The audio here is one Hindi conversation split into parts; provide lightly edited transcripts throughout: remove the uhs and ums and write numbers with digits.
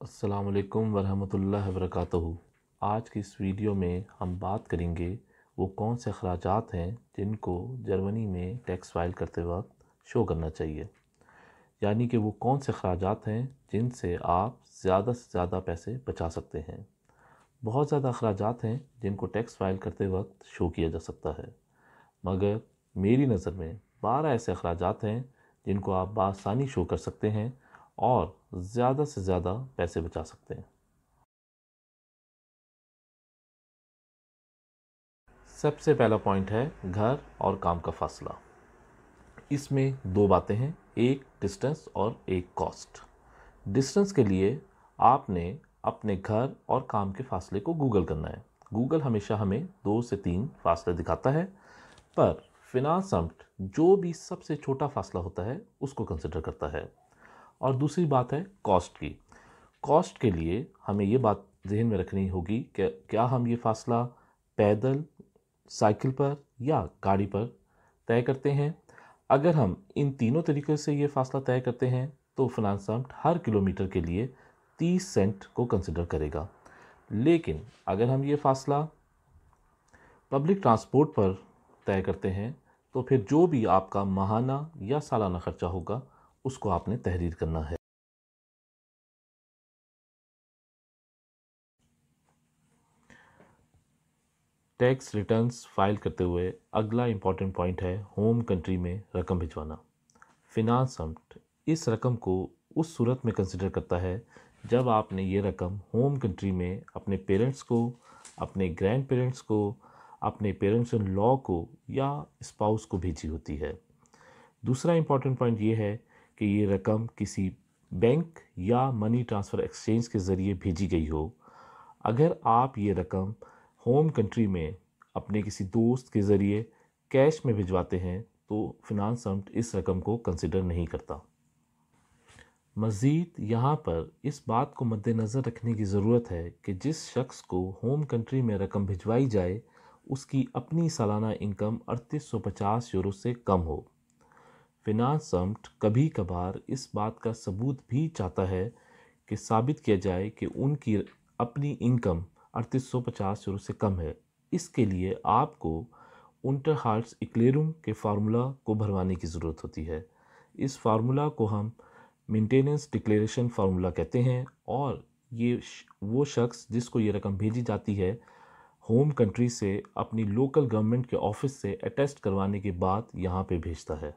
अस्सलाम वालेकुम वरहमतुल्लाहि वबरकातुहू। आज की इस वीडियो में हम बात करेंगे वो कौन से अखराजात हैं जिनको जर्मनी में टैक्स फाइल करते वक्त शो करना चाहिए। यानी कि वो कौन से अखराजात हैं जिनसे आप ज़्यादा से ज़्यादा पैसे बचा सकते हैं। बहुत ज़्यादा अखराजात हैं जिनको टैक्स फाइल करते वक्त शो किया जा सकता है, मगर मेरी नज़र में 12 ऐसे अखराजात हैं जिनको आप बआसानी शो कर सकते हैं और ज़्यादा से ज़्यादा पैसे बचा सकते हैं। सबसे पहला पॉइंट है घर और काम का फासला। इसमें दो बातें हैं, एक डिस्टेंस और एक कॉस्ट। डिस्टेंस के लिए आपने अपने घर और काम के फासले को गूगल करना है। गूगल हमेशा हमें 2 से 3 फासले दिखाता है, पर फिनांस सम्ट जो भी सबसे छोटा फासला होता है उसको कंसिडर करता है। और दूसरी बात है कॉस्ट की। कॉस्ट के लिए हमें ये बात ज़हन में रखनी होगी कि क्या हम ये फ़ासला पैदल, साइकिल पर या गाड़ी पर तय करते हैं। अगर हम इन तीनों तरीक़ों से ये फ़ासला तय करते हैं तो फिनांस सम्ट हर किलोमीटर के लिए 30 सेंट को कंसिडर करेगा। लेकिन अगर हम ये फ़ासला पब्लिक ट्रांसपोर्ट पर तय करते हैं तो फिर जो भी आपका माहाना या सालाना खर्चा होगा उसको आपने तहरीर करना है। टैक्स रिटर्न्स फाइल करते हुए अगला इम्पॉर्टेंट पॉइंट है होम कंट्री में रकम भिजवाना। फिनांस सम्ट इस रकम को उस सूरत में कंसिडर करता है जब आपने ये रकम होम कंट्री में अपने पेरेंट्स को, अपने ग्रैंड पेरेंट्स को, अपने पेरेंट्स इन लॉ को या स्पाउस को भेजी होती है। दूसरा इम्पॉर्टेंट पॉइंट ये है कि ये रकम किसी बैंक या मनी ट्रांसफ़र एक्सचेंज के ज़रिए भेजी गई हो। अगर आप ये रकम होम कंट्री में अपने किसी दोस्त के ज़रिए कैश में भिजवाते हैं तो फिनांस सम्ट इस रकम को कंसिडर नहीं करता। मज़ीद यहाँ पर इस बात को मद्देनज़र रखने की ज़रूरत है कि जिस शख्स को होम कंट्री में रकम भिजवाई जाए उसकी अपनी सालाना इनकम 3850 यूरो से कम हो। फिनांस सम्ट कभी कभार इस बात का सबूत भी चाहता है कि साबित किया जाए कि उनकी अपनी इनकम 3850 यूरो से कम है। इसके लिए आपको उंटरहार्ट्स इक्लेरुम के फार्मूला को भरवाने की ज़रूरत होती है। इस फार्मूला को हम मेंटेनेंस डिक्लेरेशन फार्मूला कहते हैं और ये वो शख्स जिसको ये रकम भेजी जाती है होम कंट्री से अपनी लोकल गवर्नमेंट के ऑफिस से अटेस्ट करवाने के बाद यहाँ पे भेजता है।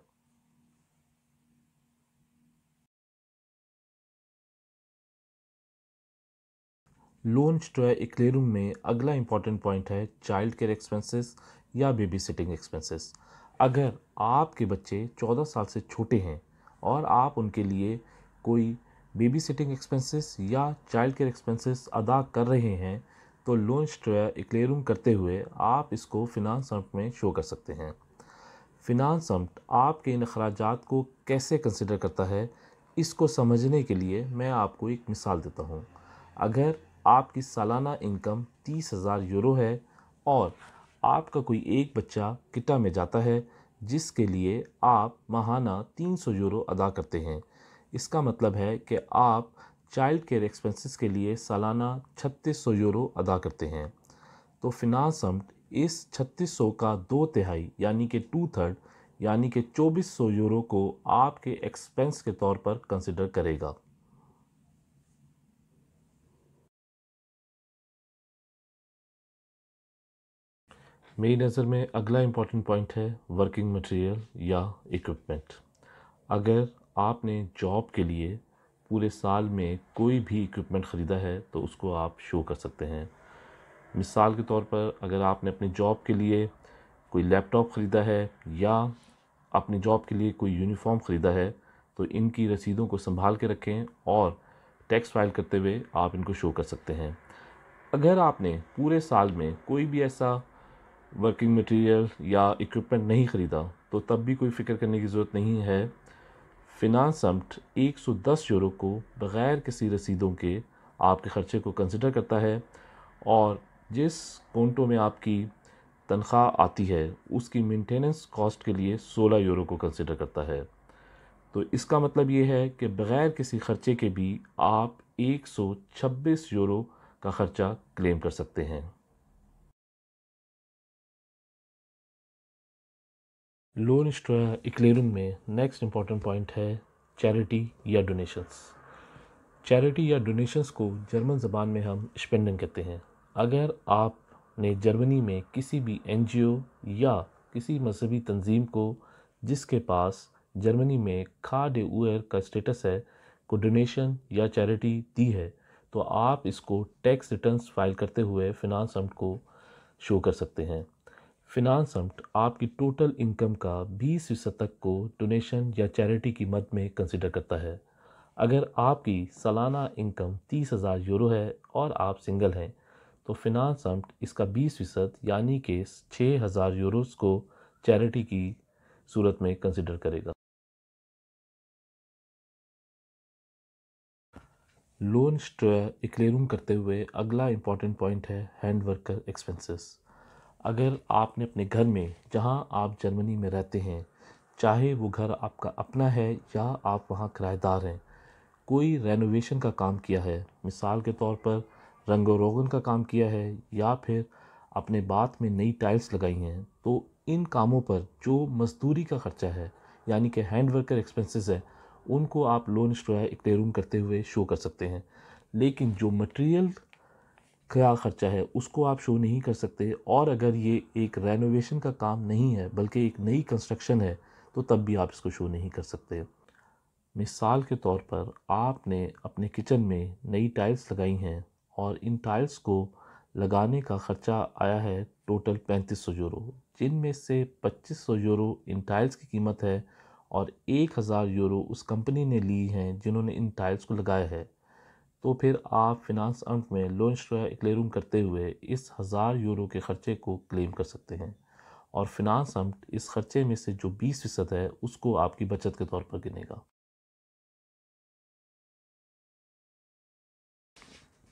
लोनस्ट्रॉय-इक्लेरुम में अगला इम्पॉर्टेंट पॉइंट है चाइल्ड केयर एक्सपेंसेस या बेबी सिटिंग एक्सपेंसेस। अगर आपके बच्चे 14 साल से छोटे हैं और आप उनके लिए कोई बेबी सिटिंग एक्सपेंसेस या चाइल्ड केयर एक्सपेंसेस अदा कर रहे हैं तो लोनस्ट्रॉय-इक्लेरुम करते हुए आप इसको फिनांस सम्ट में शो कर सकते हैं। फिनांस सम्ट आपके इन अखराजात को कैसे कंसिडर करता है, इसको समझने के लिए मैं आपको एक मिसाल देता हूँ। अगर आपकी सालाना इनकम 30,000 यूरो है और आपका कोई एक बच्चा किटा में जाता है जिसके लिए आप माहाना 300 यूरो अदा करते हैं। इसका मतलब है कि आप चाइल्ड केयर एक्सपेंसेस के लिए सालाना 3600 यूरो अदा करते हैं। तो फिनांस सम्ट इस 3600 का 2/3 यानी कि 2/3 यानी कि 2400 यूरो को आपके एक्सपेंस के तौर पर कंसिडर करेगा। मेरी नज़र में अगला इम्पॉर्टेंट पॉइंट है वर्किंग मटेरियल या इक्विपमेंट। अगर आपने जॉब के लिए पूरे साल में कोई भी इक्विपमेंट ख़रीदा है तो उसको आप शो कर सकते हैं। मिसाल के तौर पर अगर आपने अपनी जॉब के लिए कोई लैपटॉप ख़रीदा है या अपनी जॉब के लिए कोई यूनिफॉर्म ख़रीदा है तो इनकी रसीदों को संभाल के रखें और टैक्स फाइल करते हुए आप इनको शो कर सकते हैं। अगर आपने पूरे साल में कोई भी ऐसा वर्किंग मटेरियल या इक्विपमेंट नहीं ख़रीदा तो तब भी कोई फ़िक्र करने की ज़रूरत नहीं है। फिनांस सम्ट 110 यूरो को बग़ैर किसी रसीदों के आपके ख़र्चे को कंसिडर करता है और जिस कोंटो में आपकी तनख्वाह आती है उसकी मेंटेनेंस कॉस्ट के लिए 16 यूरो को कंसिडर करता है। तो इसका मतलब ये है कि बग़ैर किसी ख़र्चे के भी आप 126 यूरो का ख़र्चा क्लेम कर सकते हैं। लोन इक्लेयरिंग में नेक्स्ट इम्पॉर्टेंट पॉइंट है चैरिटी या डोनेशंस। चैरिटी या डोनेशंस को जर्मन ज़बान में हम स्पेंडन कहते हैं। अगर आपने जर्मनी में किसी भी एनजीओ या किसी मजहबी तंजीम को जिसके पास जर्मनी में खा डे उयर का स्टेटस है को डोनेशन या चैरिटी दी है, तो आप इसको टैक्स रिटर्न्स फाइल करते हुए फिनांस अम्ट को शो कर सकते हैं। फिनांस अम्ट आपकी टोटल इनकम का 20% तक को डोनेशन या चैरिटी की मद में कंसिडर करता है। अगर आपकी सालाना इनकम 30,000 यूरो है और आप सिंगल हैं, तो फिनांस अम्ट इसका 20% यानी कि 6,000 यूरोस को चैरिटी की सूरत में कंसिडर करेगा। लोन इक्लेयरिंग करते हुए अगला इम्पॉर्टेंट पॉइंट है हैंड वर्कर एक्सपेंसेस। अगर आपने अपने घर में जहां आप जर्मनी में रहते हैं, चाहे वो घर आपका अपना है या आप वहां किराएदार हैं, कोई रेनोवेशन का काम किया है, मिसाल के तौर पर रंगो रोगन का काम किया है या फिर अपने बाथ में नई टाइल्स लगाई हैं, तो इन कामों पर जो मजदूरी का ख़र्चा है यानी कि हैंड वर्कर एक्सपेंसेस है, उनको आप लोन इक्लेयरिंग करते हुए शो कर सकते हैं। लेकिन जो मटेरियल का ख़र्चा है उसको आप शो नहीं कर सकते, और अगर ये एक रेनोवेशन का काम नहीं है बल्कि एक नई कंस्ट्रक्शन है, तो तब भी आप इसको शो नहीं कर सकते। मिसाल के तौर पर आपने अपने किचन में नई टाइल्स लगाई हैं और इन टाइल्स को लगाने का ख़र्चा आया है टोटल 3500 यूरो, जिनमें से 2500 यूरो इन टाइल्स की कीमत है और 1000 यूरो उस कंपनी ने ली हैं जिन्होंने इन टाइल्स को लगाया है। तो फिर आप फिनांस अम्ट में लोन क्लेयरिंग करते हुए इस 1000 यूरो के ख़र्चे को क्लेम कर सकते हैं, और फिनांस अम्ट इस ख़र्चे में से जो 20% है उसको आपकी बचत के तौर पर गिनेगा।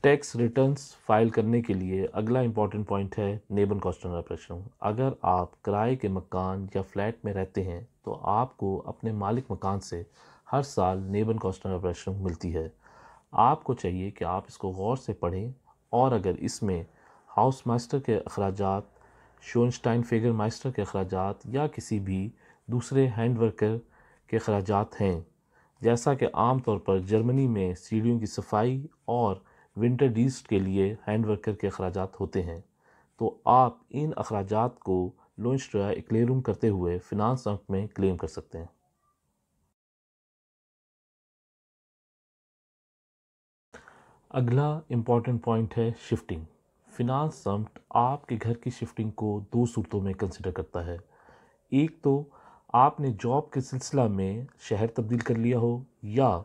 टैक्स रिटर्न्स फाइल करने के लिए अगला इम्पॉर्टेंट पॉइंट है नेबनकोस्टेनरप्रेशन। अगर आप किराए के मकान या फ्लैट में रहते हैं, तो आपको अपने मालिक मकान से हर साल नेबनकोस्टेनरप्रेशन मिलती है। आपको चाहिए कि आप इसको गौर से पढ़ें, और अगर इसमें हाउस मास्टर के अखराजात, शोनस्टाइन फेगर मास्टर के अखराजात या किसी भी दूसरे हैंड वर्कर के अखराजात हैं, जैसा कि आम तौर पर जर्मनी में सीढ़ियों की सफाई और विंटर डीस्ट के लिए हैंड वर्कर के अखराजात होते हैं, तो आप इन अखराजात को लोन क्लेयरिंग करते हुए फिनांस अम्ट में क्लेम कर सकते हैं। अगला इम्पॉर्टेंट पॉइंट है शिफ्टिंग। फिनांस अम्ट आपके घर की शिफ्टिंग को दो सूरतों में कंसिडर करता है। एक तो आपने जॉब के सिलसिला में शहर तब्दील कर लिया हो, या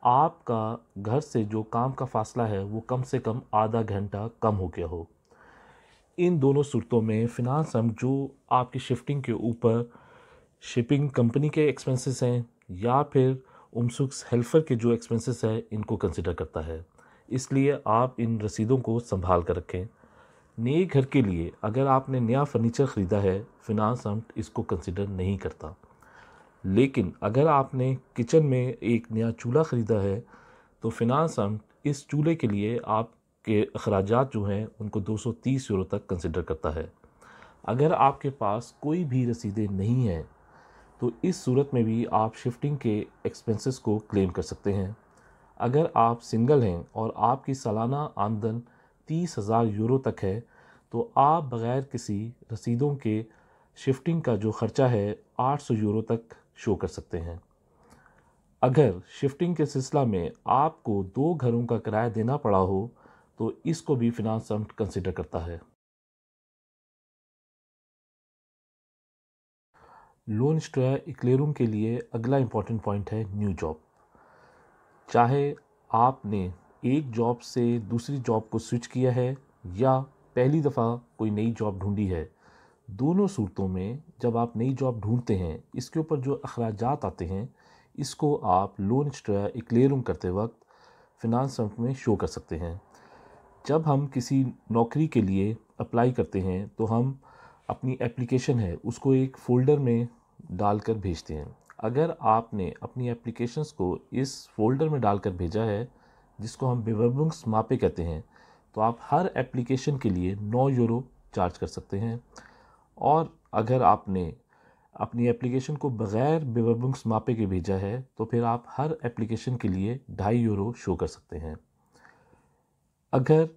आपका घर से जो काम का फ़ासला है वो कम से कम आधा घंटा कम हो गया हो। इन दोनों सूरतों में फिनांस अम्ट जो आपकी शिफ्टिंग के ऊपर शिपिंग कंपनी के एक्सपेंसेस हैं या फिर उमसुक्स हेल्पर के जो एक्सपेंसेस हैं, इनको कंसिडर करता है। इसलिए आप इन रसीदों को संभाल कर रखें। नए घर के लिए अगर आपने नया फर्नीचर ख़रीदा है, फिनांस अम्ट इसको कंसिडर नहीं करता। लेकिन अगर आपने किचन में एक नया चूल्हा ख़रीदा है, तो फिनांस अम्ट इस चूल्हे के लिए आपके अखराजात जो हैं उनको 230 यूरो तक कंसिडर करता है। अगर आपके पास कोई भी रसीदें नहीं हैं, तो इस सूरत में भी आप शिफ्टिंग के एक्सपेंसेस को क्लेम कर सकते हैं। अगर आप सिंगल हैं और आपकी सालाना आमदन 30,000 यूरो तक है, तो आप बग़ैर किसी रसीदों के शिफ्टिंग का जो ख़र्चा है 800 यूरो तक शो कर सकते हैं। अगर शिफ्टिंग के सिलसिला में आपको 2 घरों का किराया देना पड़ा हो, तो इसको भी फिनांस अम्ट कंसिडर करता है। लोन क्लेयरिंग के लिए अगला इम्पॉर्टेंट पॉइंट है न्यू जॉब। चाहे आपने एक जॉब से दूसरी जॉब को स्विच किया है या पहली दफ़ा कोई नई जॉब ढूंढी है, दोनों सूरतों में जब आप नई जॉब ढूंढते हैं, इसके ऊपर जो अखराजात आते हैं, इसको आप लोन क्लेयरिंग करते वक्त फिनांस अम्ट में शो कर सकते हैं। जब हम किसी नौकरी के लिए अप्लाई करते हैं, तो हम अपनी एप्लीकेशन है उसको एक फ़ोल्डर में डालकर भेजते हैं। अगर आपने अपनी एप्लीकेशंस को इस फ़ोल्डर में डालकर भेजा है, जिसको हम Bewerbungsmappe कहते हैं, तो आप हर एप्लीकेशन के लिए 9 यूरो चार्ज कर सकते हैं। और अगर आपने अपनी एप्लीकेशन को बग़ैर Bewerbungsmappe के भेजा है, तो फिर आप हर एप्लीकेशन के लिए 2.5 यूरो शो कर सकते हैं। अगर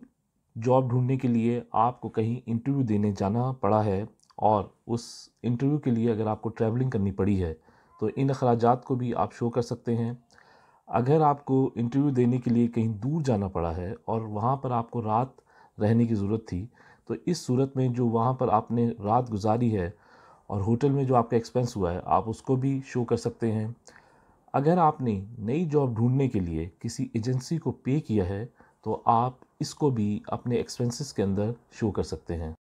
जॉब ढूंढने के लिए आपको कहीं इंटरव्यू देने जाना पड़ा है और उस इंटरव्यू के लिए अगर आपको ट्रैवलिंग करनी पड़ी है, तो इन अखराजात को भी आप शो कर सकते हैं। अगर आपको इंटरव्यू देने के लिए कहीं दूर जाना पड़ा है और वहाँ पर आपको रात रहने की ज़रूरत थी, तो इस सूरत में जो वहाँ पर आपने रात गुजारी है और होटल में जो आपका एक्सपेंस हुआ है, आप उसको भी शो कर सकते हैं। अगर आपने नई जॉब ढूंढने के लिए किसी एजेंसी को पे किया है, तो आप इसको भी अपने एक्सपेंसेस के अंदर शो कर सकते हैं।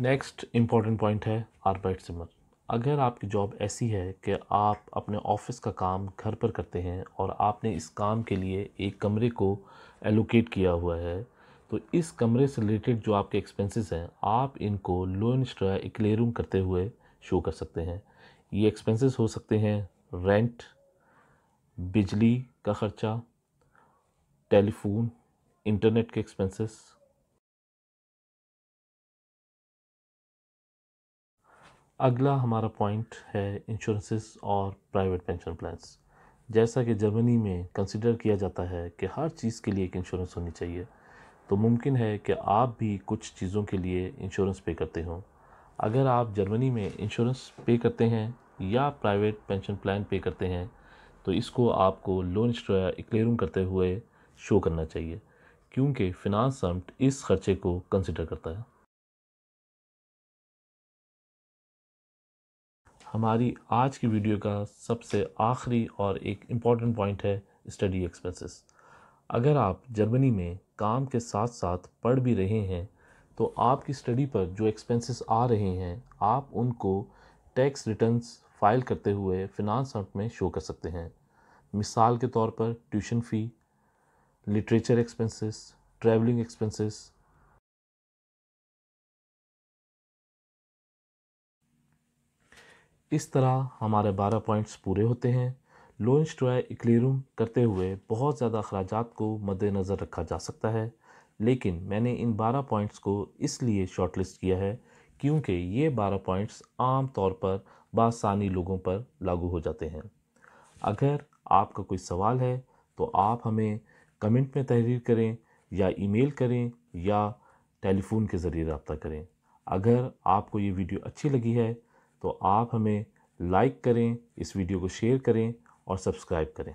नेक्स्ट इम्पॉर्टेंट पॉइंट है आर्बाइटज़िमर। अगर आपकी जॉब ऐसी है कि आप अपने ऑफिस का काम घर पर करते हैं और आपने इस काम के लिए एक कमरे को एलोकेट किया हुआ है, तो इस कमरे से रिलेटेड जो आपके एक्सपेंसेस हैं, आप इनको Lohnsteuererklärung करते हुए शो कर सकते हैं। ये एक्सपेंसेस हो सकते हैं रेंट, बिजली का ख़र्चा, टेलीफोन, इंटरनेट के एक्सपेंसेस। अगला हमारा पॉइंट है इंश्योरेंसेस और प्राइवेट पेंशन प्लान्स। जैसा कि जर्मनी में कंसिडर किया जाता है कि हर चीज़ के लिए एक इंश्योरेंस होनी चाहिए, तो मुमकिन है कि आप भी कुछ चीज़ों के लिए इंश्योरेंस पे करते हों। अगर आप जर्मनी में इंश्योरेंस पे करते हैं या प्राइवेट पेंशन प्लान पे करते हैं, तो इसको आपको Lohnsteuererklärung करते हुए शो करना चाहिए, क्योंकि फिनांसअम्ट इस खर्चे को कंसिडर करता है। हमारी आज की वीडियो का सबसे आखिरी और एक इम्पॉर्टेंट पॉइंट है स्टडी एक्सपेंसेस। अगर आप जर्मनी में काम के साथ साथ पढ़ भी रहे हैं, तो आपकी स्टडी पर जो एक्सपेंसेस आ रहे हैं, आप उनको टैक्स रिटर्न्स फाइल करते हुए फिनांस अकाउंट में शो कर सकते हैं। मिसाल के तौर पर tuition fee, literature expenses, travelling expenses. इस तरह हमारे 12 पॉइंट्स पूरे होते हैं। Lohnsteuererklärung करते हुए बहुत ज़्यादा अखराजात को मद्देनज़र रखा जा सकता है, लेकिन मैंने इन 12 पॉइंट्स को इसलिए शॉर्टलिस्ट किया है क्योंकि ये 12 पॉइंट्स आम तौर पर बासानी लोगों पर लागू हो जाते हैं। अगर आपका कोई सवाल है, तो आप हमें कमेंट में तहरीर करें या ईमेल करें या टेलीफ़ोन के ज़रिए रब्ता करें। अगर आपको ये वीडियो अच्छी लगी है, तो आप हमें लाइक करें, इस वीडियो को शेयर करें और सब्सक्राइब करें।